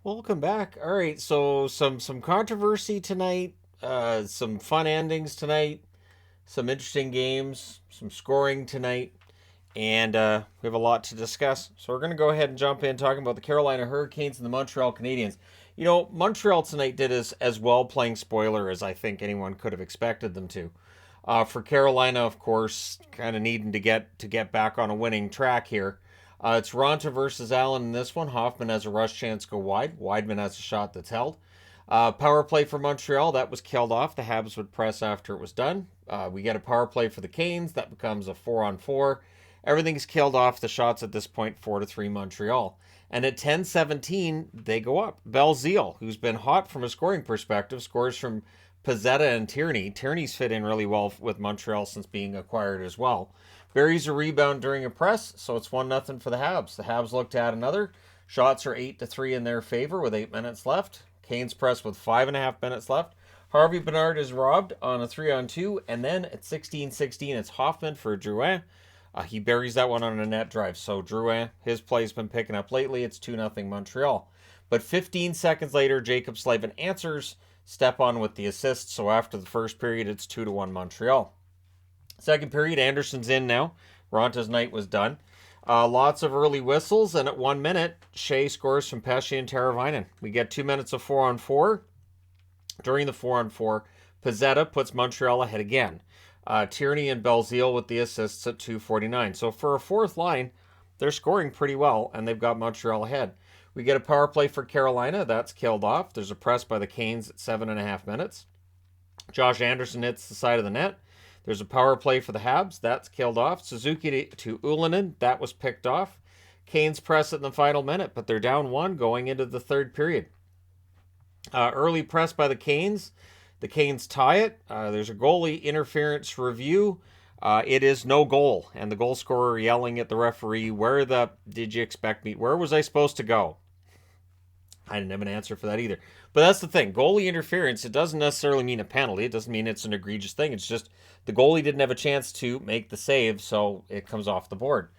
Welcome back. All right, so some controversy tonight, some fun endings tonight, some interesting games, some scoring tonight, and we have a lot to discuss. So we're going to go ahead and jump in talking about the Carolina Hurricanes and the Montreal Canadiens. You know, Montreal tonight did as well playing spoiler as I think anyone could have expected them to. For Carolina, of course, kind of needing to get back on a winning track here. It's Ronta versus Allen in this one. Hoffman has a rush chance to go wide. Weidman has a shot that's held. Power play for Montreal, that was killed off. The Habs would press after it was done. We get a power play for the Canes. That becomes a 4-on-4. Everything's killed off. The shots at this point 4-3 Montreal. And at 10:17, they go up. Belzile, who's been hot from a scoring perspective, scores from Pizzetta and Tierney. Tierney's fit in really well with Montreal since being acquired as well. Buries a rebound during a press, so it's 1-0 for the Habs. The Habs look to add another. Shots are 8-3 in their favor with 8 minutes left. Canes press with 5.5 minutes left. Harvey Bernard is robbed on a 3-on-2, and then at 16:16, it's Hoffman for Drouin. He buries that one on a net drive. So Drouin, his play's been picking up lately. It's 2-0 Montreal. But 15 seconds later, Jacob Slavin answers. Step on with the assist. So after the first period, it's 2-1 Montreal. Second period, Anderson's in now. Ronta's night was done. Lots of early whistles, and at 1 minute, Shea scores from Pesce and Teravainen. We get 2 minutes of 4-on-4. During the 4-on-4, Pizzetta puts Montreal ahead again. Tierney and Belzile with the assists at 2:49. So for a fourth line, they're scoring pretty well, and they've got Montreal ahead. We get a power play for Carolina. That's killed off. There's a press by the Canes at 7.5 minutes. Josh Anderson hits the side of the net. There's a power play for the Habs. That's killed off. Suzuki to Ullinen. That was picked off. Canes press it in the final minute, but they're down one going into the third period. Early press by the Canes. The Canes tie it. There's a goalie interference review. It is no goal. And the goal scorer yelling at the referee, where the did you expect me? Where was I supposed to go? I didn't have an answer for that either. But that's the thing. Goalie interference, it doesn't necessarily mean a penalty. It doesn't mean it's an egregious thing. It's just the goalie didn't have a chance to make the save, so it comes off the board.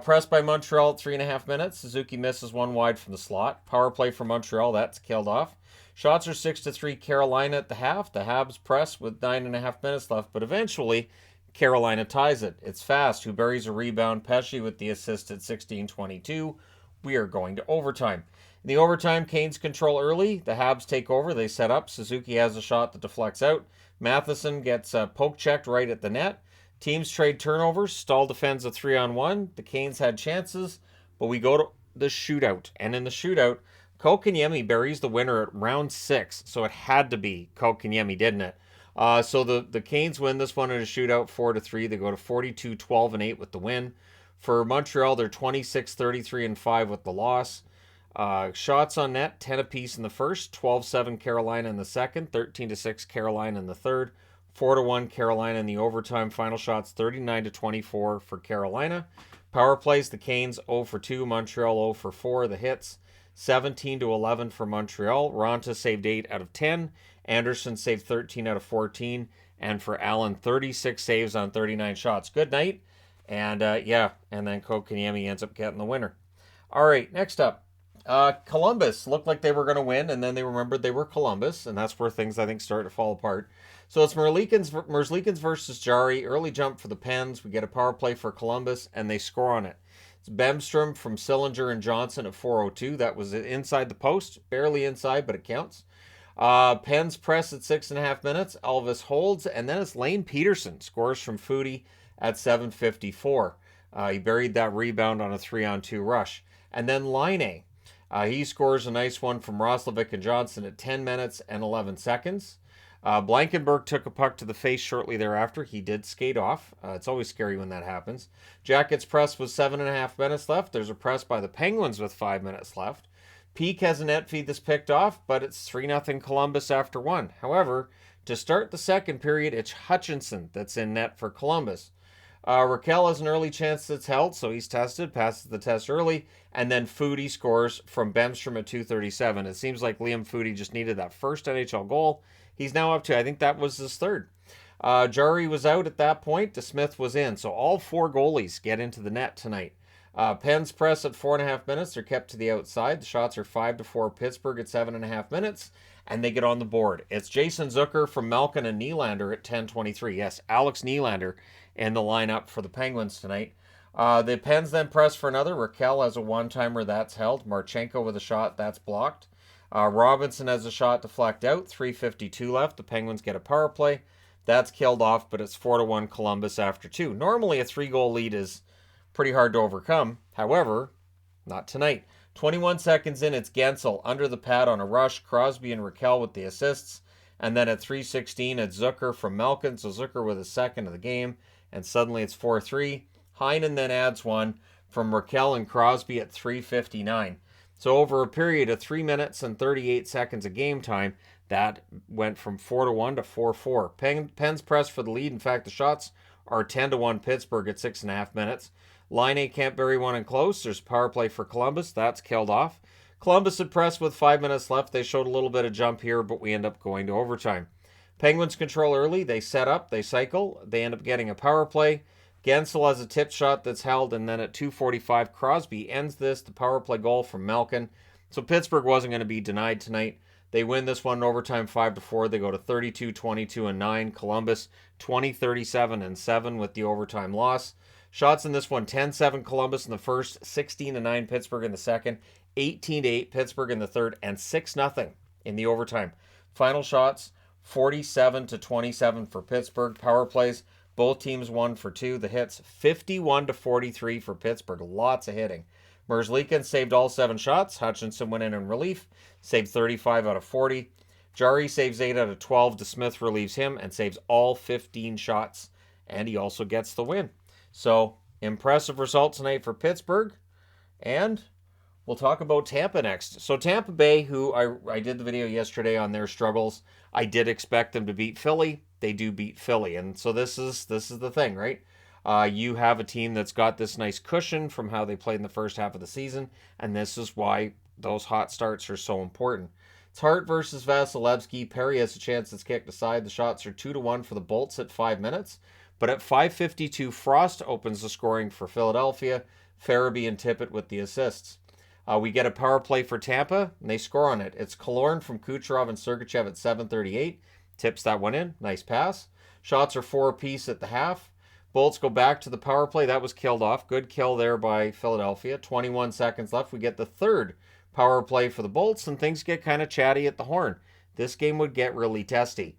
Pressed by Montreal at 3.5 minutes. Suzuki misses one wide from the slot. Power play for Montreal. That's killed off. Shots are 6-3 Carolina at the half. The Habs press with 9.5 minutes left, but eventually Carolina ties it. It's Fast who buries a rebound. Pesce with the assist at 16:22. We are going to overtime. In the overtime, Canes control early. The Habs take over. They set up. Suzuki has a shot that deflects out. Matheson gets poke checked right at the net. Teams trade turnovers. Stahl defends a 3-on-1. The Canes had chances, but we go to the shootout. And in the shootout, Kotkaniemi buries the winner at round 6. So it had to be Kotkaniemi, didn't it? So the Canes win this one in a shootout 4-3. They go to 42-12-8 with the win. For Montreal, they're 26-33-5 with the loss. Shots on net, 10 apiece in the first, 12-7 Carolina in the second, 13-6 Carolina in the third, 4-1 Carolina in the overtime. Final shots 39-24 for Carolina. Power plays, the Canes 0-2, Montreal 0-4. The hits 17-11 for Montreal. Ronta saved 8 out of 10. Anderson saved 13 out of 14. And for Allen, 36 saves on 39 shots. Good night. And and then Kotkaniemi ends up getting the winner. All right, next up. Columbus looked like they were going to win, and then they remembered they were Columbus, and that's where things, I think, start to fall apart. So it's Merzlikins versus Jari. Early jump for the Pens. We get a power play for Columbus, and they score on it. It's Bemstrom from Sillinger and Johnson at 4:02. That was inside the post. Barely inside, but it counts. Pens press at 6.5 minutes. Elvis holds, and then it's Lane Peterson scores from Foudy at 7:54. He buried that rebound on a 3-on-2 rush. And then Laine. He scores a nice one from Roslovic and Johnson at 10 minutes and 11 seconds. Blankenberg took a puck to the face shortly thereafter. He did skate off. It's always scary when that happens. Jackets press with 7.5 minutes left. There's a press by the Penguins with 5 minutes left. Peak has a net feed that's picked off, but it's 3-0 Columbus after one. However, to start the second period, it's Hutchinson that's in net for Columbus. Raquel has an early chance that's held, so he's tested, passes the test early, and then Foudy scores from Bemstrom at 2:37. It seems like Liam Foudy just needed that first NHL goal. He's now up to, I think that was his third. Jari was out at that point. DeSmith was in, so all 4 goalies get into the net tonight. Pens press at 4.5 minutes. They're kept to the outside. The shots are 5-4 Pittsburgh at 7.5 minutes, and they get on the board. It's Jason Zucker from Malkin and Nylander at 10:23. Yes, Alex Nylander in the lineup for the Penguins tonight. The Pens then press for another. Raquel has a one-timer that's held. Marchenko with a shot that's blocked. Robinson has a shot deflect out. 3:52 left. The Penguins get a power play. That's killed off, but it's 4-1 Columbus after 2. Normally a 3-goal lead is pretty hard to overcome. However, not tonight. 21 seconds in, it's Gensel under the pad on a rush. Crosby and Raquel with the assists. And then at 3:16, it's Zucker from Malkin. So Zucker with a second of the game. And suddenly it's 4-3. Heinen then adds one from Raquel and Crosby at 3:59. So over a period of 3 minutes and 38 seconds of game time, that went from 4-1 to 4-4. Pens press for the lead. In fact, the shots are 10-1 Pittsburgh at 6.5 minutes. Laine can't bury one in close. There's a power play for Columbus. That's killed off. Columbus had pressed with 5 minutes left. They showed a little bit of jump here, but we end up going to overtime. Penguins control early. They set up. They cycle. They end up getting a power play. Gensel has a tip shot that's held, and then at 2:45, Crosby ends this. The power play goal from Malkin. So Pittsburgh wasn't going to be denied tonight. They win this one in overtime 5-4. They go to 32-22-9. Columbus 20-37-7 with the overtime loss. Shots in this one, 10-7 Columbus in the first, 16-9 Pittsburgh in the second, 18-8 Pittsburgh in the third, and 6-0 in the overtime. Final shots, 47-27 for Pittsburgh. Power plays, both teams 1 for 2. The hits, 51-43 for Pittsburgh. Lots of hitting. Merzlikins saved all 7 shots. Hutchinson went in relief, saved 35 out of 40. Jari saves 8 out of 12. DeSmith relieves him and saves all 15 shots, and he also gets the win. So, impressive result tonight for Pittsburgh. And we'll talk about Tampa next. So, Tampa Bay, who I did the video yesterday on their struggles. I did expect them to beat Philly. They do beat Philly. And so this is the thing, right? You have a team that's got this nice cushion from how they played in the first half of the season. And this is why those hot starts are so important. It's Hart versus Vasilevsky. Perry has a chance that's kicked aside. The shots are 2-1 for the Bolts at 5 minutes. But at 5:52, Frost opens the scoring for Philadelphia. Farabee and Tippett with the assists. We get a power play for Tampa, and they score on it. It's Killorn from Kucherov and Sergachev at 7:38. Tips that one in. Nice pass. Shots are 4 apiece at the half. Bolts go back to the power play. That was killed off. Good kill there by Philadelphia. 21 seconds left. We get the third power play for the Bolts, and things get kind of chatty at the horn. This game would get really testy.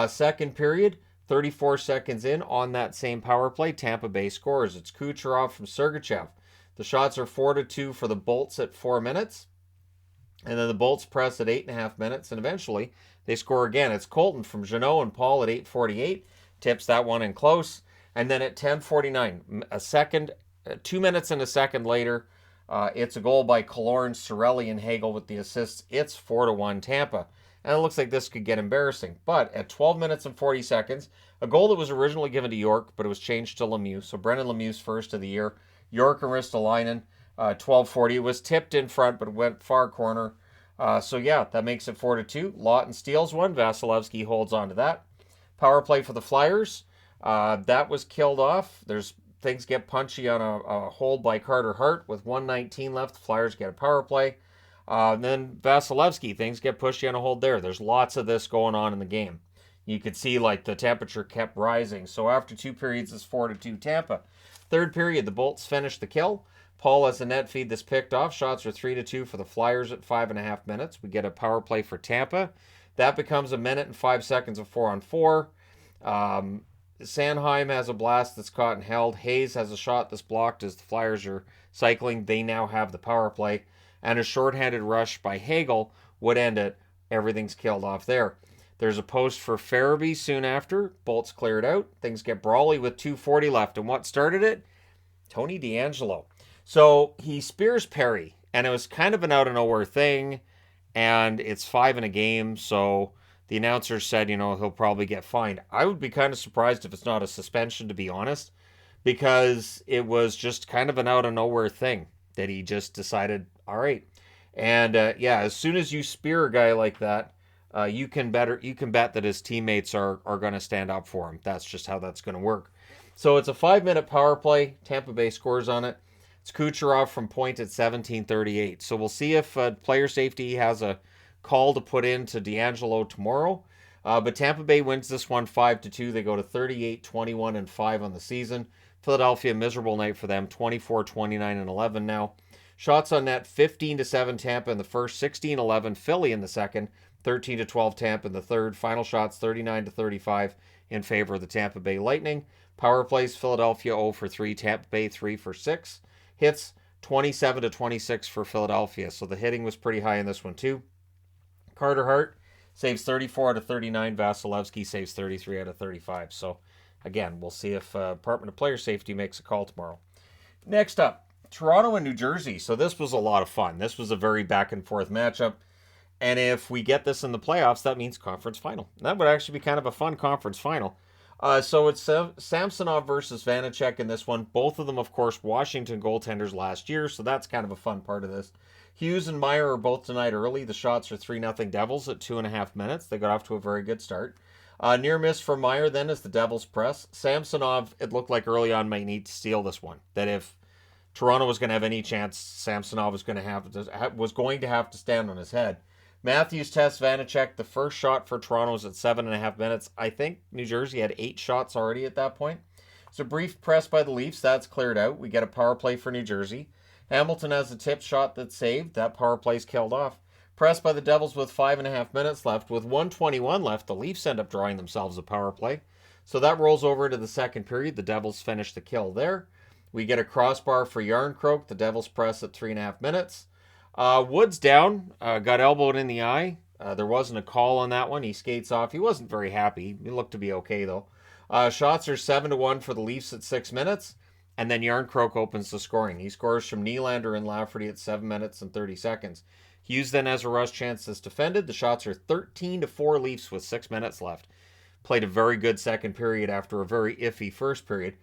Second period, 34 seconds in on that same power play, Tampa Bay scores. It's Kucherov from Sergachev. The shots are 4-2 for the Bolts at 4 minutes. And then the Bolts press at 8.5 minutes, and eventually they score again. It's Colton from Jeannot and Paul at 8:48. Tips that one in close. And then at 10:49, 2 minutes and a second later, it's a goal by Killorn, Cirelli, and Hagel with the assists. It's 4-1 Tampa. And it looks like this could get embarrassing. But at 12 minutes and 40 seconds, a goal that was originally given to York, but it was changed to Lemieux. So Brendan Lemieux's first of the year. York and Ristolainen, 12:40. It was tipped in front, but it went far corner. So yeah, that makes it 4-2. Lawton steals one. Vasilevsky holds on to that. Power play for the Flyers. That was killed off. Things get punchy on a hold by Carter Hart with 1:19 left. The Flyers get a power play. Then Vasilevsky, things get pushy on a hold there. There's lots of this going on in the game. You could see like the temperature kept rising. So after 2 periods, it's 4-2 Tampa. Third period, the Bolts finish the kill. Paul has a net feed that's picked off. Shots are 3-2 for the Flyers at 5.5 minutes. We get a power play for Tampa. That becomes 1 minute and 5 seconds of 4-on-4. Sanheim has a blast that's caught and held. Hayes has a shot that's blocked as the Flyers are cycling. They now have the power play. And a shorthanded rush by Hagel would end it. Everything's killed off there. There's a post for Farabee soon after. Bolts cleared out. Things get brawly with 2:40 left. And what started it? Tony DeAngelo. So he spears Perry. And it was kind of an out-of-nowhere thing. And it's 5 in a game. So the announcer said, he'll probably get fined. I would be kind of surprised if it's not a suspension, to be honest. Because it was just kind of an out-of-nowhere thing that he just decided, all right. And as soon as you spear a guy like that, you can bet that his teammates are going to stand up for him. That's just how that's going to work. So it's a 5-minute power play. Tampa Bay scores on it. It's Kucherov from point at 17:38. So we'll see if player safety has a call to put in to D'Angelo tomorrow. But Tampa Bay wins this one 5-2. They go to 38, 21, and 5 on the season. Philadelphia, miserable night for them, 24, 29, and 11 now. Shots on net, 15-7 Tampa in the first, 16-11 Philly in the second, 13-12 Tampa in the third. Final shots, 39-35 in favor of the Tampa Bay Lightning. Power plays, Philadelphia 0 for 3, Tampa Bay 3 for 6. Hits, 27-26 for Philadelphia. So the hitting was pretty high in this one too. Carter Hart saves 34 out of 39. Vasilevsky saves 33 out of 35. So again, we'll see if Department of Player Safety makes a call tomorrow. Next up, Toronto and New Jersey. So this was a lot of fun. This was a very back and forth matchup. And if we get this in the playoffs, that means conference final. That would actually be kind of a fun conference final. So it's Samsonov versus Vanacek in this one. Both of them, of course, Washington goaltenders last year, so that's kind of a fun part of this. Hughes and Meyer are both denied early. The shots are 3-0 Devils at 2.5 minutes. They got off to a very good start. Near miss for Meyer then as the Devils press. Samsonov, it looked like early on, might need to steal this one. That if Toronto was going to have any chance, Samsonov was going to have to stand on his head. Matthews tests Vanacek. The first shot for Toronto is at 7.5 minutes. I think New Jersey had 8 shots already at that point. It's a brief press by the Leafs. That's cleared out. We get a power play for New Jersey. Hamilton has a tip shot that's saved. That power play's killed off. Pressed by the Devils with 5.5 minutes left. With 1:21 left, the Leafs end up drawing themselves a power play. So that rolls over into the second period. The Devils finish the kill there. We get a crossbar for Yarncroke. The Devils press at 3.5 minutes. Woods down, got elbowed in the eye. There wasn't a call on that one. He skates off. He wasn't very happy. He looked to be okay, though. Shots are 7-1 for the Leafs at 6 minutes. And then Yarncroke opens the scoring. He scores from Nylander and Lafferty at 7 minutes and 30 seconds. Hughes then has a rush chance that's defended. The shots are 13-4 Leafs with 6 minutes left. Played a very good second period after a very iffy first period.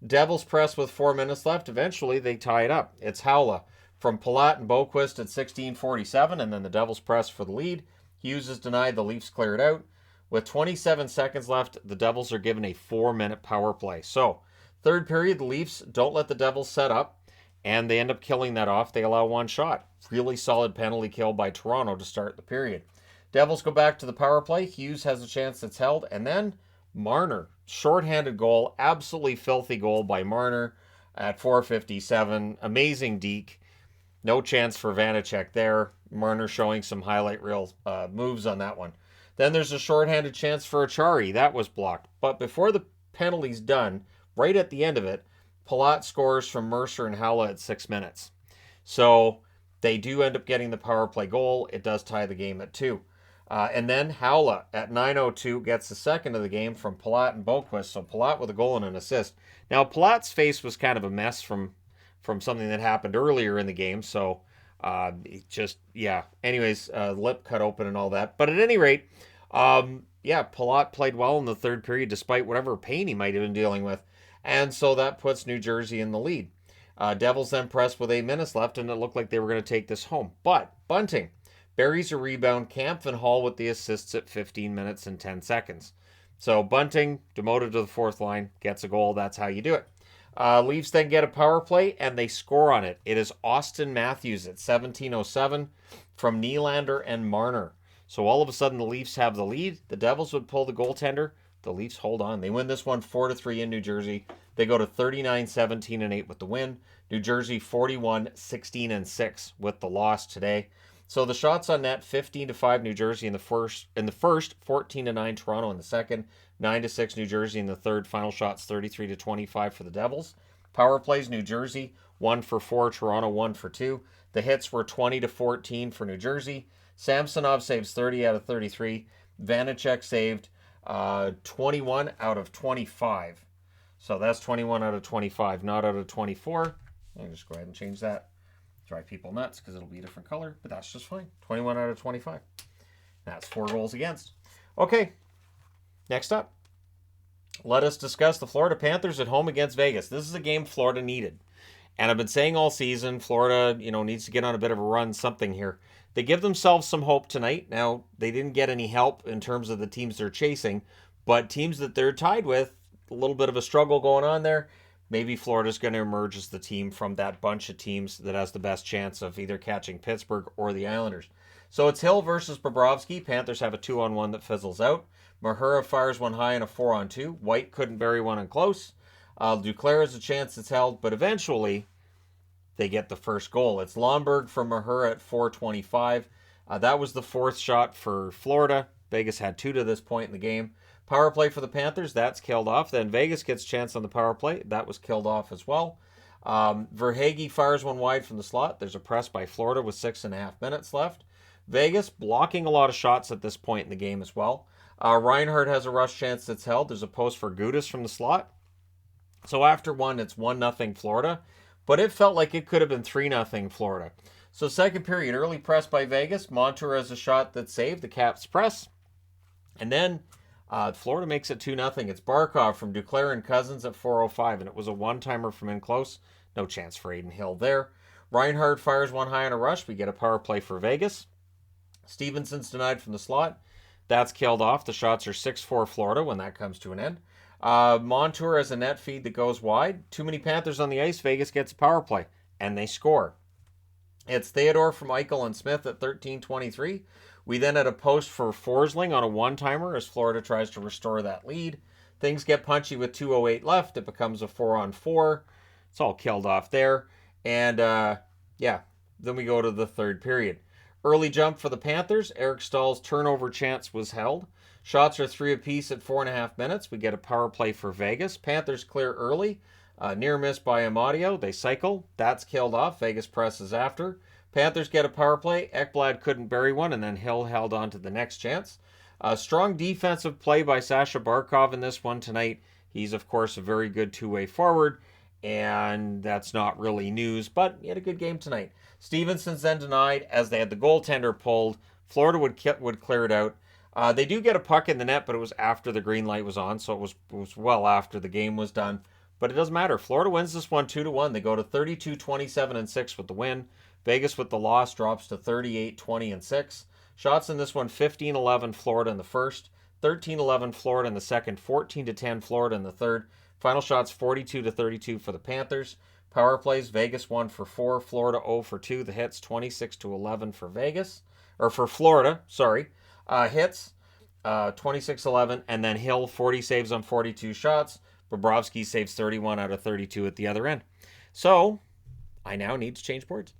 Devils press with 4 minutes left. Eventually, they tie it up. It's Haula from Palat and Boquist at 16:47, and then the Devils press for the lead. Hughes is denied. The Leafs clear it out. With 27 seconds left, the Devils are given a 4-minute power play. So, third period, the Leafs don't let the Devils set up, and they end up killing that off. They allow one shot. Really solid penalty kill by Toronto to start the period. Devils go back to the power play. Hughes has a chance that's held, and then Marner, shorthanded goal, absolutely filthy goal by Marner at 4:57. Amazing deke. No chance for Vanacek there. Marner showing some highlight reel moves on that one. Then there's a shorthanded chance for Achari. That was blocked. But before the penalty's done, right at the end of it, Palat scores from Mercer and Haula at 6 minutes. So they do end up getting the power play goal. It does tie the game at 2. And then Haula at 9:02 gets the second of the game from Palat and Boquist. So Palat with a goal and an assist. Now Palat's face was kind of a mess from something that happened earlier in the game. So anyways, lip cut open and all that. But at any rate, Palat played well in the third period despite whatever pain he might have been dealing with. And so that puts New Jersey in the lead. Devils then pressed with 8 minutes left, and it looked like they were going to take this home. But Bunting buries a rebound. Kampf and Hall with the assists at 15 minutes and 10 seconds. So Bunting, demoted to the fourth line, gets a goal. That's how you do it. Leafs then get a power play, and they score on it. It is Austin Matthews at 17:07 from Nylander and Marner. So all of a sudden, the Leafs have the lead. The Devils would pull the goaltender. The Leafs hold on. They win this one 4-3 in New Jersey. They go to 39-17-8 with the win. New Jersey 41-16-6 with the loss today. So the shots on net, 15-5 New Jersey in the first, 14-9 Toronto in the second, 9-6 New Jersey in the third. Final shots 33-25 for the Devils. Power plays, New Jersey 1 for 4, Toronto 1 for 2. The hits were 20-14 for New Jersey. Samsonov saves 30 out of 33. Vanacek saved 21 out of 25. So that's 21 out of 25, not out of 24. I'll just go ahead and change that. Drive people nuts because it'll be a different color, but that's just fine. 21 out of 25. That's 4 goals against. Okay, next up. Let us discuss the Florida Panthers at home against Vegas. This is a game Florida needed. And I've been saying all season, Florida, needs to get on a bit of a run, something here. They give themselves some hope tonight. Now, they didn't get any help in terms of the teams they're chasing, but teams that they're tied with, a little bit of a struggle going on there. maybe Florida's going to emerge as the team from that bunch of teams that has the best chance of either catching Pittsburgh or the Islanders. So it's Hill versus Bobrovsky. Panthers have a 2-on-1 that fizzles out. Mahura fires one high and a 4-on-2. White couldn't bury one in close. Duclair has a chance it's held, but eventually they get the first goal. It's Lomberg from Mahura at 4:25. That was the fourth shot for Florida. Vegas had 2 to this point in the game. Power play for the Panthers, that's killed off. Then Vegas gets a chance on the power play. That was killed off as well. Verhaeghe fires one wide from the slot. There's a press by Florida with 6.5 minutes left. Vegas blocking a lot of shots at this point in the game as well. Reinhardt has a rush chance that's held. There's a post for Gudas from the slot. So after one, it's 1-0 Florida. But it felt like it could have been 3-0 Florida. So second period, early press by Vegas. Montour has a shot that's saved. The Caps press. And then Florida makes it 2-0. It's Barkov from Duclair and Cousins at 4:05. And it was a one-timer from in close. No chance for Aiden Hill there. Reinhardt fires one high on a rush. We get a power play for Vegas. Stevenson's denied from the slot. That's killed off. The shots are 6-4 Florida when that comes to an end. Montour has a net feed that goes wide. Too many Panthers on the ice. Vegas gets a power play. And they score. It's Theodore from Eichel and Smith at 13:23. We then had a post for Forsling on a one-timer as Florida tries to restore that lead. Things get punchy with 2:08 left. It becomes a 4-on-4. It's all killed off there. And, then we go to the third period. Early jump for the Panthers. Eric Stahl's turnover chance was held. Shots are 3 apiece at 4.5 minutes. We get a power play for Vegas. Panthers clear early. Near miss by Amadio. They cycle. That's killed off. Vegas presses after. Panthers get a power play. Ekblad couldn't bury one, and then Hill held on to the next chance. Strong defensive play by Sasha Barkov in this one tonight. He's, of course, a very good two-way forward, and that's not really news, but he had a good game tonight. Stevenson's then denied as they had the goaltender pulled. Florida would clear it out. They do get a puck in the net, but it was after the green light was on, so it was well after the game was done. But it doesn't matter. Florida wins this one 2-1. They go to 32-27-6 with the win. Vegas with the loss drops to 38-20-6. Shots in this one 15-11 Florida in the first, 13-11 Florida in the second, 14-10 Florida in the third. Final shots 42-32 for the Panthers. Power plays, Vegas 1 for 4, Florida 0 for 2. The hits 26-11 for Vegas, or for Florida, sorry. Hits 26-11, and then Hill 40 saves on 42 shots. Bobrovsky saves 31 out of 32 at the other end. So, I now need to change boards.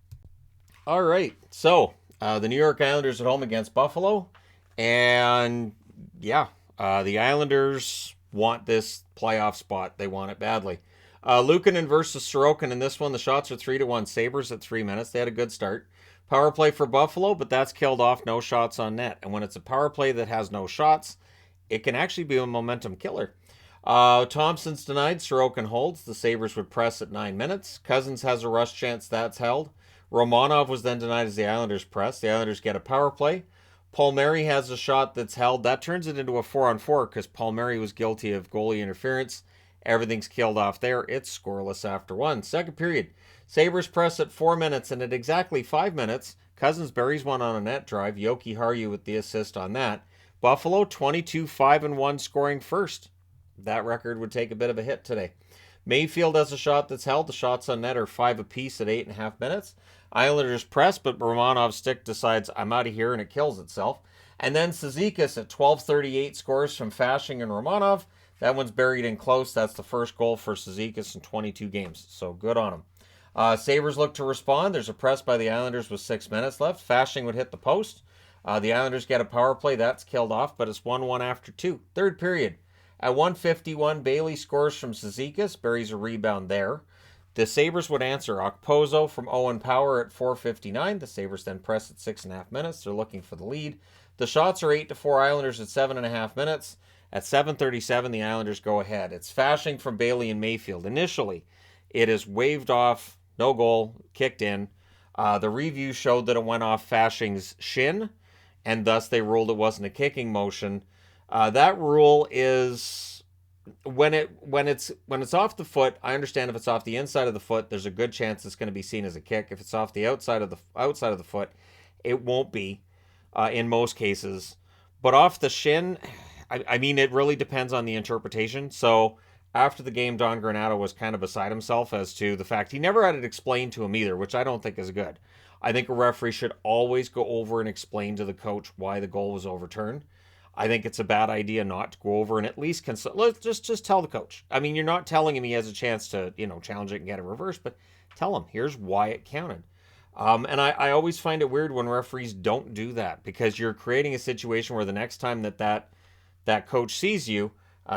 All right, so the New York Islanders at home against Buffalo. And, the Islanders want this playoff spot. They want it badly. Luukkonen versus Sorokin in this one. The shots are 3-1. Sabres at 3 minutes. They had a good start. Power play for Buffalo, but that's killed off. No shots on net. And when it's a power play that has no shots, it can actually be a momentum killer. Thompson's denied. Sorokin holds. The Sabres would press at 9 minutes. Cousins has a rush chance. That's held. Romanov was then denied as the Islanders press. The Islanders get a power play. Palmieri has a shot that's held. That turns it into a 4-on-4 because Palmieri was guilty of goalie interference. Everything's killed off there. It's scoreless after one. Second period. Sabres press at 4 minutes, and at exactly 5 minutes, Cousins buries one on a net drive. Yoki Haru with the assist on that. Buffalo 22-5-1 scoring first. That record would take a bit of a hit today. Mayfield has a shot that's held. The shots on net are 5 apiece at 8.5 minutes. Islanders press, but Romanov's stick decides, I'm out of here, and it kills itself. And then Cizikas at 12:38 scores from Fasching and Romanov. That one's buried in close. That's the first goal for Cizikas in 22 games. So good on him. Sabres look to respond. There's a press by the Islanders with 6 minutes left. Fasching would hit the post. The Islanders get a power play. That's killed off, but it's 1-1 after 2. Third period. At 1:51, Bailey scores from Cizikas. Buries a rebound there. The Sabres would answer. Okposo from Owen Power at 4:59. The Sabres then press at 6.5 minutes. They're looking for the lead. The shots are 8-4 Islanders at 7.5 minutes. At 7:37, the Islanders go ahead. It's Fasching from Bailey and Mayfield. Initially, it is waved off, no goal, kicked in. The review showed that it went off Fasching's shin, and thus they ruled it wasn't a kicking motion. That rule is when it's off the foot. I understand if it's off the inside of the foot, there's a good chance it's going to be seen as a kick. If it's off the outside of the foot, it won't be in most cases. But off the shin, I mean, it really depends on the interpretation. So After the game, Don Granato was kind of beside himself as to the fact he never had it explained to him either, which I don't think is good. I think a referee should always go over and explain to the coach why the goal was overturned. I think it's a bad idea not to go over and at least let's just tell the coach. I mean, you're not telling him he has a chance to, challenge it and get it reversed, but tell him here's why it counted. And I always find it weird when referees don't do that, because you're creating a situation where the next time that coach sees you,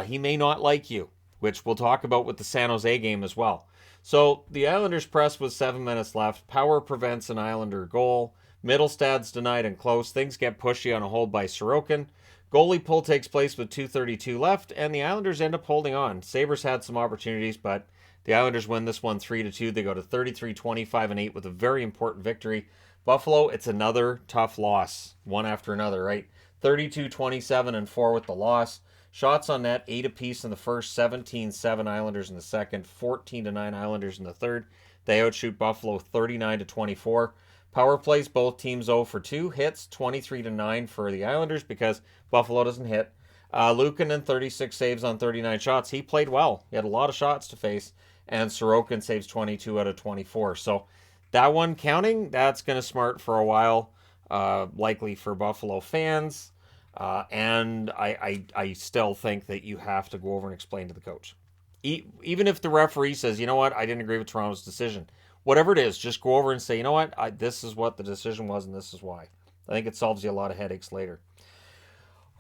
he may not like you, which we'll talk about with the San Jose game as well. So the Islanders press with 7 minutes left. Power prevents an Islander goal. Middlestad's denied and close. Things get pushy on a hold by Sorokin. Goalie pull takes place with 2:32 left, and the Islanders end up holding on. Sabres had some opportunities, but the Islanders win this one 3-2. They go to 33-25-8 with a very important victory. Buffalo, it's another tough loss, one after another, right? 32-27-4 with the loss. Shots on net, 8 apiece in the first, 17-7 Islanders in the second, 14-9 Islanders in the third. They outshoot Buffalo 39-24. Power plays, both teams 0 for 2. Hits, 23-9 for the Islanders because Buffalo doesn't hit. Luukkonen, 36 saves on 39 shots. He played well. He had a lot of shots to face. And Sorokin saves 22 out of 24. So that one counting, that's going to smart for a while, likely for Buffalo fans. And I still think that you have to go over and explain to the coach. Even if the referee says, you know what, I didn't agree with Toronto's decision. Whatever it is, just go over and say, you know what, this is what the decision was and this is why. I think it solves you a lot of headaches later.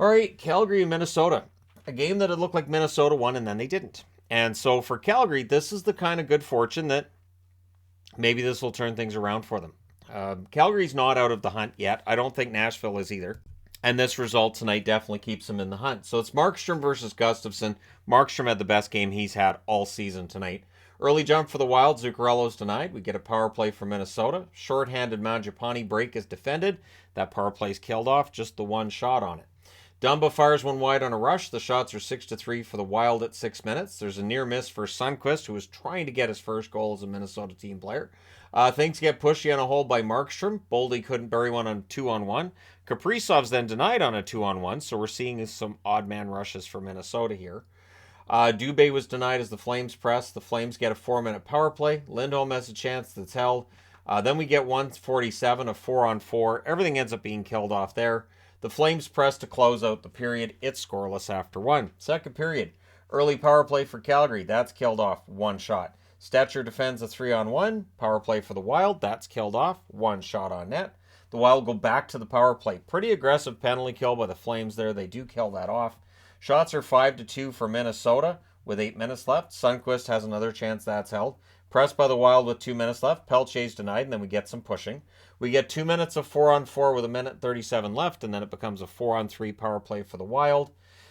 All right, Calgary and Minnesota. A game that it looked like Minnesota won and then they didn't. And so for Calgary, this is the kind of good fortune that maybe this will turn things around for them. Calgary's not out of the hunt yet. I don't think Nashville is either. And this result tonight definitely keeps him in the hunt. So it's Markstrom versus Gustafsson. Markstrom had the best game he's had all season tonight. Early jump for the Wild. Zuccarello's denied. We get a power play for Minnesota. Short-handed Mangiapane break is defended. That power play's killed off. Just the one shot on it. Dumba fires one wide on a rush. The shots are 6-3 for the Wild at 6 minutes. There's a near miss for Sundqvist, who was trying to get his first goal as a Minnesota team player. Things get pushy on a hold by Markstrom. Boldy couldn't bury one on 2-on-1. Kaprizov's then denied on a 2-on-1, so we're seeing some odd man rushes for Minnesota here. Dubé was denied as the Flames press. The Flames get a 4-minute power play. Lindholm has a chance that's held. Then we get 147, a 4-on-4. Everything ends up being killed off there. The Flames press to close out the period. It's scoreless after one. Second period. Early power play for Calgary. That's killed off. One shot. Stetcher defends a 3-on-1. Power play for the Wild. That's killed off. One shot on net. The Wild go back to the power play. Pretty aggressive penalty kill by the Flames there. They do kill that off. Shots are 5-2 for Minnesota with 8 minutes left. Sundqvist has another chance that's held. Pressed by the Wild with 2 minutes left. Peltier's denied, and then we get some pushing. We get 2 minutes of 4-on-4 with 1:37 left, and then it becomes a 4-on-3 power play for the Wild.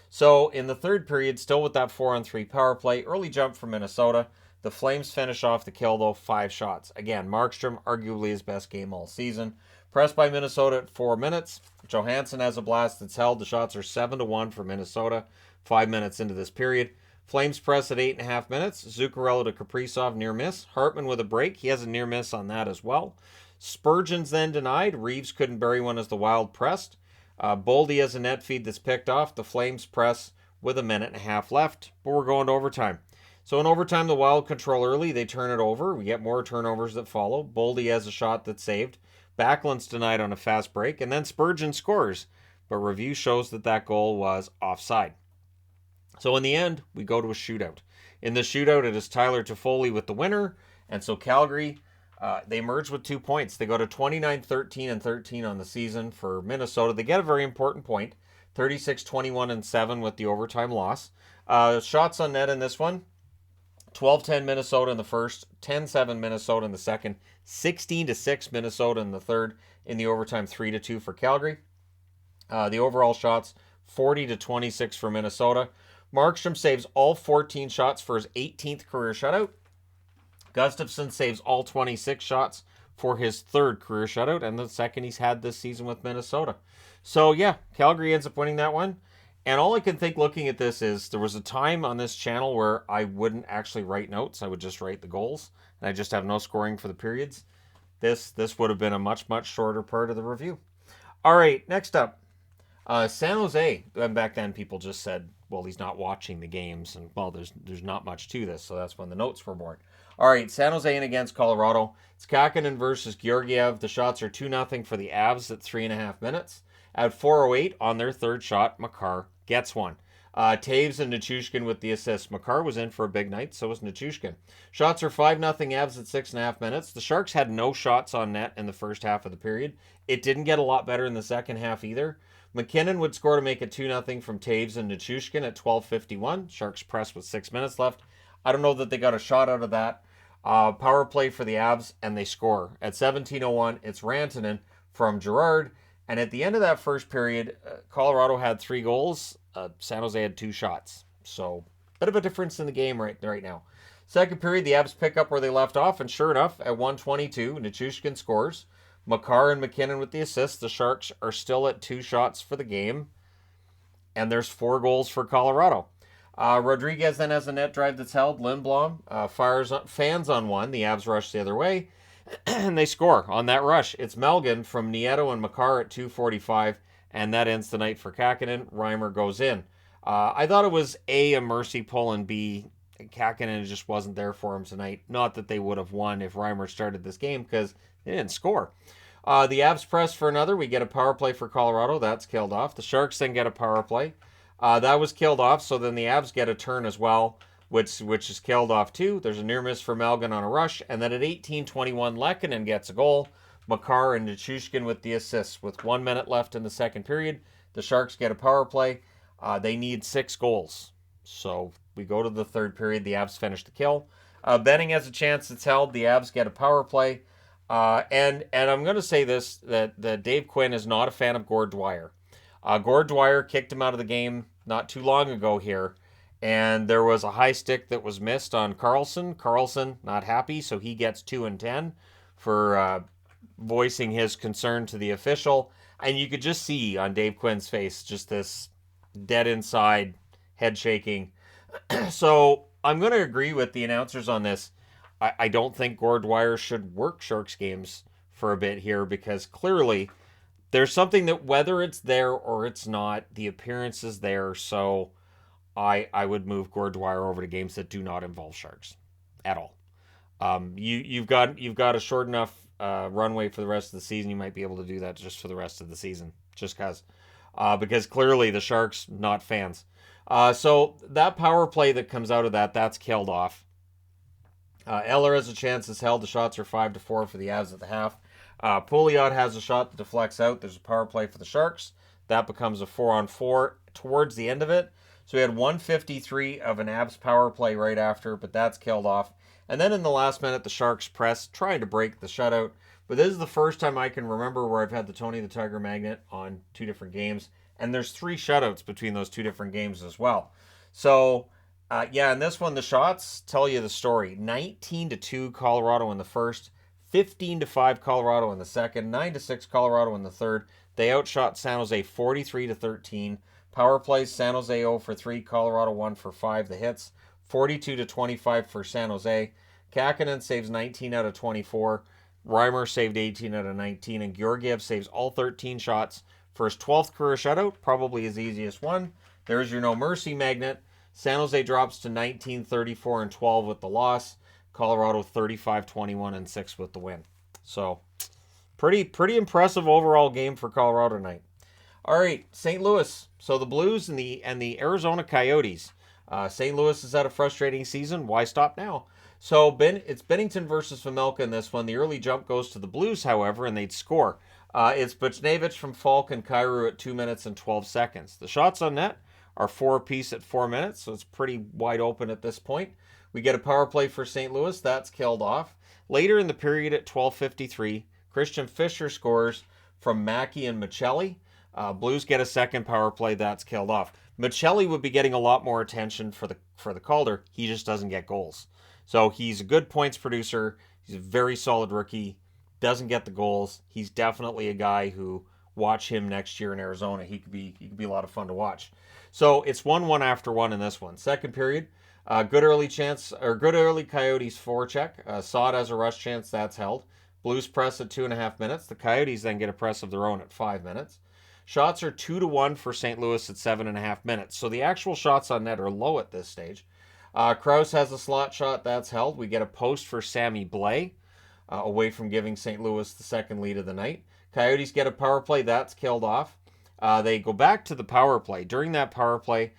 So in the third period, still with that 4-on-3 power play, early jump for Minnesota. The Flames finish off the kill, though, 5 shots. Again, Markstrom, arguably his best game all season. Pressed by Minnesota at 4 minutes. Johansson has a blast that's held. The shots are 7-1 for Minnesota, 5 minutes into this period. Flames press at 8.5 minutes. Zuccarello to Kaprizov, near miss. Hartman with a break. He has a near miss on that as well. Spurgeon's then denied. Reeves couldn't bury one as the Wild pressed. Boldy has a net feed that's picked off. The Flames press with 1.5 left, but we're going to overtime. So in overtime, the Wild control early. They turn it over. We get more turnovers that follow. Boldy has a shot that's saved. Backlund's denied on a fast break, and then Spurgeon scores. But review shows that goal was offside. So in the end, we go to a shootout. In the shootout, it is Tyler Toffoli with the winner. And so Calgary, they merge with 2 points. They go to 29-13 and 13 on the season for Minnesota. They get a very important point. 36-21 and 7 with the overtime loss. Shots on net in this one. 12-10 Minnesota in the first, 10-7 Minnesota in the second, 16-6 Minnesota in the third, in the overtime 3-2 for Calgary. The overall shots, 40-26 for Minnesota. Markstrom saves all 14 shots for his 18th career shutout. Gustafsson saves all 26 shots for his third career shutout, and the second he's had this season with Minnesota. So yeah, Calgary ends up winning that one. And all I can think looking at this is there was a time on this channel where I wouldn't actually write notes. I would just write the goals, and I just have no scoring for the periods. This would have been a much, much shorter part of the review. All right, next up. San Jose, and back then people just said, well, he's not watching the games, and well, there's not much to this, so that's when the notes were born. All right, San Jose in against Colorado. It's Kakinen versus Georgiev. The shots are 2-0 for the Avs at 3.5 minutes. At 4:08 on their third shot, Makar gets one. Taves and Nichushkin with the assist. Makar was in for a big night, so was Nichushkin. Shots are 5-0 Avs at 6.5 minutes. The Sharks had no shots on net in the first half of the period. It didn't get a lot better in the second half either. McKinnon would score to make it 2-0 from Taves and Nichushkin at 12:51. Sharks press with 6 minutes left. I don't know that they got a shot out of that. Power play for the Avs, and they score. At 17:01, it's Rantanen from Girard. And at the end of that first period, Colorado had 3 goals. San Jose had 2 shots. So, bit of a difference in the game right now. Second period, the Avs pick up where they left off, and sure enough, at 1:22, Nichushkin scores. Makar and McKinnon with the assists. The Sharks are still at 2 shots for the game, and there's 4 goals for Colorado. Rodriguez then has a net drive that's held. Lindblom fires fans on one. The Avs rush the other way, and they score on that rush. It's Melgen from Nieto and Makar at 2:45, and that ends the night for Kakinen. Reimer goes in. I thought it was a mercy pull, and B, Kakinen just wasn't there for him tonight. Not that they would have won if Reimer started this game, because they didn't score. The Avs press for another. We get a power play for Colorado. That's killed off. The Sharks then get a power play. That was killed off, so then the Avs get a turn as well, which is killed off too. There's a near miss for Melgen on a rush, and then at 18:21, Lehkonen gets a goal. Makar and Nichushkin with the assists. With 1 minute left in the second period, the Sharks get a power play. They need 6 goals. So we go to the third period. The Avs finish the kill. Benning has a chance. It's held. The Avs get a power play. And I'm going to say this, that Dave Quinn is not a fan of Gord Dwyer. Gord Dwyer kicked him out of the game not too long ago here, and there was a high stick that was missed on Carlson. Carlson not happy, so he gets 2 and 10 for voicing his concern to the official. And you could just see on Dave Quinn's face just this dead inside, head shaking. So I'm going to agree with the announcers on this. I don't think Gord Dwyer should work Sharks games for a bit here, because clearly there's something that, whether it's there or it's not, the appearance is there. So I would move Gord Dwyer over to games that do not involve Sharks at all. You've got a short enough runway for the rest of the season. You might be able to do that just for the rest of the season, just because clearly the Sharks not fans. So that power play that comes out of that's killed off. Eller has a chance. It's held. The shots are 5-4 for the Avs at the half. Pouliot has a shot that deflects out. There's a power play for the Sharks. That becomes a 4-on-4 towards the end of it. So we had 1:53 of an Avs power play right after, but that's killed off. And then in the last minute, the Sharks press, trying to break the shutout. But this is the first time I can remember where I've had the Tony the Tiger Magnet on 2 different games. And there's 3 shutouts between those 2 different games as well. So in this one, the shots tell you the story. 19-2 Colorado in the first, 15-5 Colorado in the second, 9-6 Colorado in the third. They outshot San Jose 43-13. Power plays, San Jose 0 for 3, Colorado 1 for 5. The hits, 42-25 for San Jose. Kakinen saves 19 out of 24. Reimer saved 18 out of 19, and Georgiev saves all 13 shots for his 12th career shutout, probably his easiest one. There's your no mercy magnet. San Jose drops to 19, 34, and 12 with the loss. Colorado 35, 21, and 6 with the win. So pretty impressive overall game for Colorado tonight. All right, St. Louis. So the Blues and the Arizona Coyotes. St. Louis has had a frustrating season. Why stop now? So it's Bennington versus Vejmelka in this one. The early jump goes to the Blues, however, and they'd score. It's Buchnevich from Falk and Kyrou at 2 minutes and 12 seconds. The shots on net are 4 apiece at 4 minutes, so it's pretty wide open at this point. We get a power play for St. Louis. That's killed off. Later in the period at 12:53, Christian Fischer scores from Mackey and Michelli. Blues get a second power play. That's killed off. Michelli would be getting a lot more attention for the Calder. He just doesn't get goals. So he's a good points producer. He's a very solid rookie. Doesn't get the goals. He's definitely a guy who, watch him next year in Arizona. He could be a lot of fun to watch. So it's 1-1 after 1 in this one. Second period, good early Coyotes forecheck. Sod has a rush chance. That's held. Blues press at 2.5 minutes. The Coyotes then get a press of their own at 5 minutes. Shots are 2-1 for St. Louis at 7.5 minutes. So the actual shots on net are low at this stage. Krause has a slot shot that's held. We get a post for Sammy Blais, away from giving St. Louis the second lead of the night. Coyotes get a power play that's killed off. They go back to the power play. During that power play,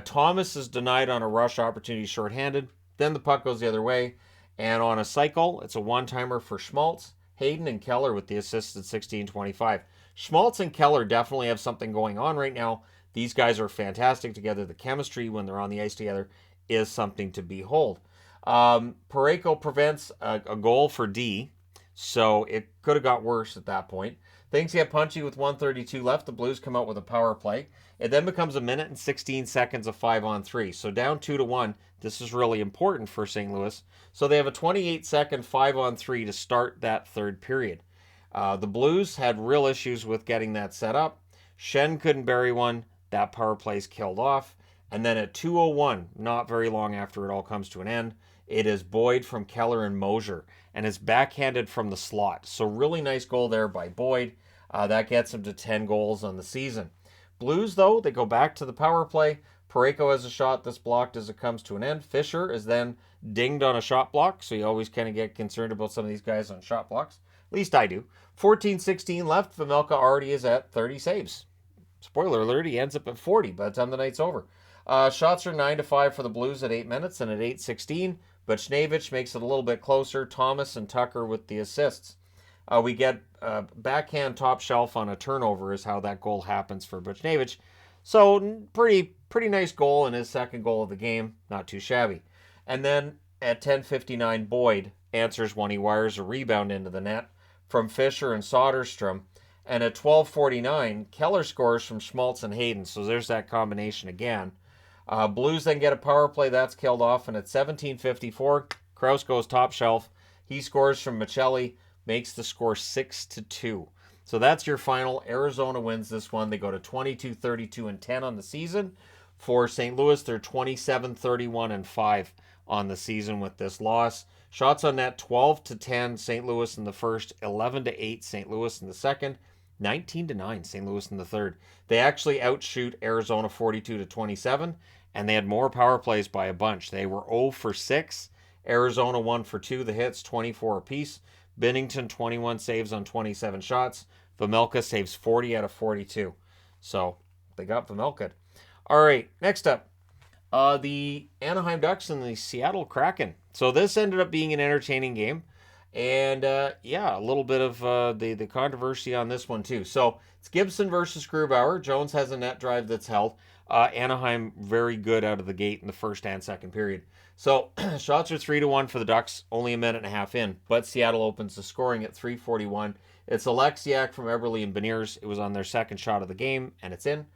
Thomas is denied on a rush opportunity shorthanded. Then the puck goes the other way. And on a cycle, it's a one-timer for Schmaltz, Hayden, and Keller with the assists at 16:25. Schmaltz and Keller definitely have something going on right now. These guys are fantastic together. The chemistry when they're on the ice together is something to behold. Parayko prevents a goal for D, so it could have got worse at that point. Things get punchy with 1:32 left. The Blues come out with a power play. It then becomes a minute and 16 seconds of 5-on-3. So down 2-1. This is really important for St. Louis. So they have a 28-second 5-on-3 to start that third period. The Blues had real issues with getting that set up. Shen couldn't bury one. That power play's killed off. And then at 2:01, not very long after it all comes to an end, it is Boyd from Keller and Mosier, and it's backhanded from the slot. So really nice goal there by Boyd. That gets him to 10 goals on the season. Blues, though, they go back to the power play. Parayko has a shot that's blocked as it comes to an end. Fisher is then dinged on a shot block, so you always kind of get concerned about some of these guys on shot blocks. At least I do. 14:16 left. Vejmelka already is at 30 saves. Spoiler alert, he ends up at 40 by the time the night's over. Shots are 9-5 for the Blues at 8 minutes, and at 8:16, Buchnevich makes it a little bit closer. Thomas and Tucker with the assists. We get backhand top shelf on a turnover is how that goal happens for Buchnevich. So pretty nice goal, and his second goal of the game. Not too shabby. And then at 10:59, Boyd answers when he wires a rebound into the net from Fisher and Soderstrom. And at 12:49, Keller scores from Schmaltz and Hayden. So there's that combination again. Blues then get a power play. That's killed off. And at 17:54, Krause goes top shelf. He scores from Michelli, makes the score 6-2. So that's your final. Arizona wins this one. They go to 22-32-10 on the season. For St. Louis, they're 27-31-5 on the season with this loss. Shots on net 12-10 St. Louis in the first, 11-8 St. Louis in the second, 19-9 St. Louis in the third. They actually outshoot Arizona 42-27, and they had more power plays by a bunch. They were 0 for 6. Arizona 1 for 2. The hits 24 apiece. Binnington 21 saves on 27 shots. Vejmelka saves 40 out of 42. So they got Vejmelka. All right, next up, the Anaheim Ducks and the Seattle Kraken. So this ended up being an entertaining game. And, yeah, a little bit of the controversy on this one, too. So it's Gibson versus Grubauer. Jones has a net drive that's held. Anaheim very good out of the gate in the first and second period. So shots are 3-1 for the Ducks, only a minute and a half in. But Seattle opens the scoring at 3:41. It's Alexiak from Eberle and Beniers. It was on their second shot of the game, and it's in.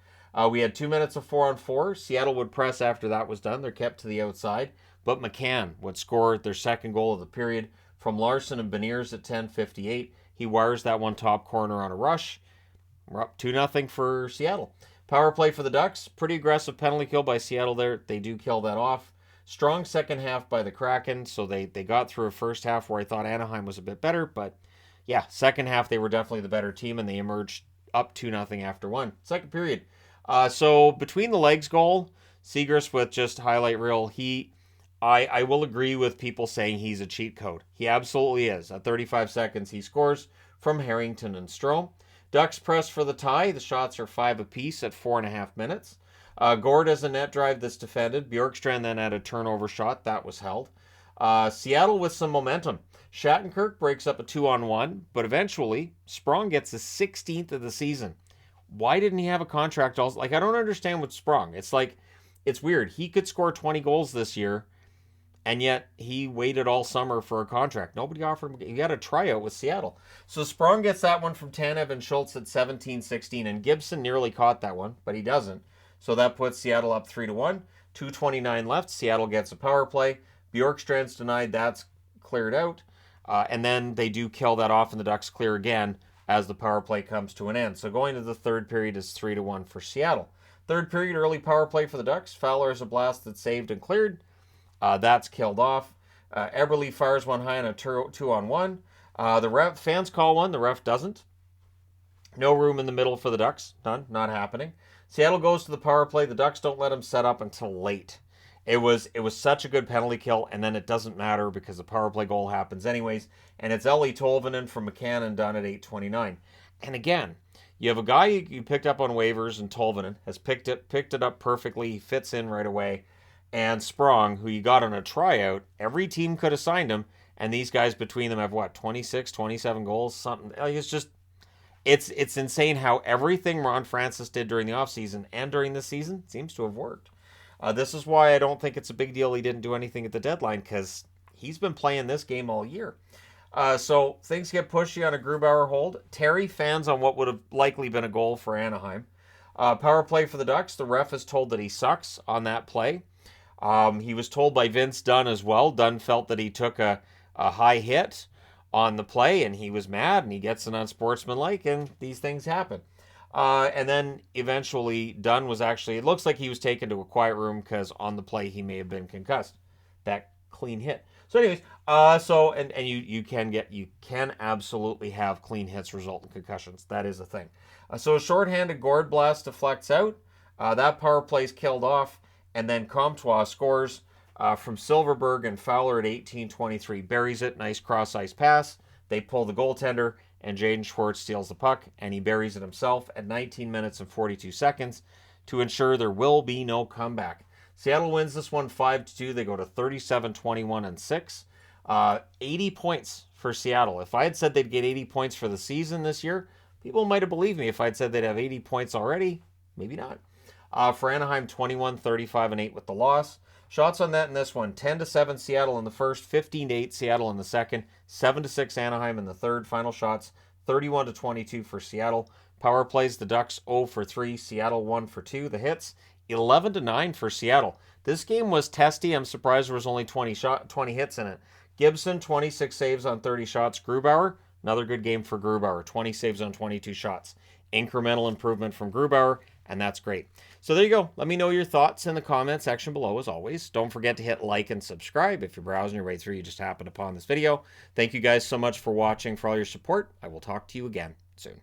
We had 2 minutes of 4-on-4. Seattle would press after that was done. They're kept to the outside. But McCann would score their second goal of the period from Larson and Beniers at 10:58. He wires that one top corner on a rush. We're up 2-0 for Seattle. Power play for the Ducks. Pretty aggressive penalty kill by Seattle there. They do kill that off. Strong second half by the Kraken. So they got through a first half where I thought Anaheim was a bit better. But yeah, second half they were definitely the better team, and they emerged up 2-0 after one. Second period. So between the legs goal, Seagrass with just highlight reel, I will agree with people saying he's a cheat code. He absolutely is. At 35 seconds, he scores from Harrington and Strome. Ducks press for the tie. The shots are 5 apiece at 4.5 minutes. Gord has a net drive that's defended. Bjorkstrand then had a turnover shot. That was held. Seattle with some momentum. Shattenkirk breaks up a 2-on-1, but eventually Sprong gets the 16th of the season. Why didn't he have a contract also? Like, I don't understand with Sprong. It's like, it's weird. He could score 20 goals this year, and yet he waited all summer for a contract. Nobody offered him. He had a tryout with Seattle. So Sprong gets that one from Tanev and Schultz at 17:16, and Gibson nearly caught that one, but he doesn't. So that puts Seattle up 3-1. 2:29 left. Seattle gets a power play. Bjorkstrand's denied. That's cleared out. And then they do kill that off, and the Ducks clear again as the power play comes to an end. So going to the third period is 3-1 for Seattle. Third period, early power play for the Ducks. Fowler has a blast that's saved and cleared. That's killed off. Eberle fires one high on a 2-on-1. The fans call one. The ref doesn't. No room in the middle for the Ducks. None. Not happening. Seattle goes to the power play. The Ducks don't let him set up until late. It was such a good penalty kill, and then it doesn't matter because the power play goal happens anyways, and it's Ellie Tolvanen from McCann done at 8:29. And again, you have a guy you picked up on waivers, and Tolvanen has picked it up perfectly. He fits in right away. And Sprong, who you got on a tryout, every team could have signed him, and these guys between them have what, 26, 27 goals, something. It's just it's insane how everything Ron Francis did during the offseason and during this season seems to have worked. This is why I don't think it's a big deal he didn't do anything at the deadline, because he's been playing this game all year. So things get pushy on a Grubauer hold. Terry fans on what would have likely been a goal for Anaheim. Power play for the Ducks. The ref is told that he sucks on that play. He was told by Vince Dunn as well. Dunn felt that he took a high hit on the play, and he was mad, and he gets an unsportsmanlike, and these things happen. And then eventually Dunn was actually, it looks like he was taken to a quiet room because on the play he may have been concussed. That clean hit. So anyways, you can absolutely have clean hits result in concussions. That is a thing. So a shorthanded gourd blast deflects out. That power play's killed off, and then Comtois scores from Silverberg, and Fowler at 18:23 buries it. Nice cross ice pass. They pull the goaltender, and Jaden Schwartz steals the puck, and he buries it himself at 19 minutes and 42 seconds to ensure there will be no comeback. Seattle wins this one 5-2. They go to 37-21-6. 80 points for Seattle. If I had said they'd get 80 points for the season this year, people might have believed me. If I'd said they'd have 80 points already, maybe not. For Anaheim, 21-35-8 with the loss. Shots on net in this one: 10-7 Seattle in the first, 15-8 Seattle in the second, 7-6 Anaheim in the third. Final shots: 31-22 for Seattle. Power plays: the Ducks 0 for 3, Seattle 1 for 2. The hits: 11-9 for Seattle. This game was testy. I'm surprised there was only 20 hits in it. Gibson, 26 saves on 30 shots. Grubauer, another good game for Grubauer, 20 saves on 22 shots. Incremental improvement from Grubauer, and that's great. So there you go. Let me know your thoughts in the comment section below, as always. Don't forget to hit like and subscribe if you're browsing your way through, you just happened upon this video. Thank you guys so much for watching, for all your support. I will talk to you again soon.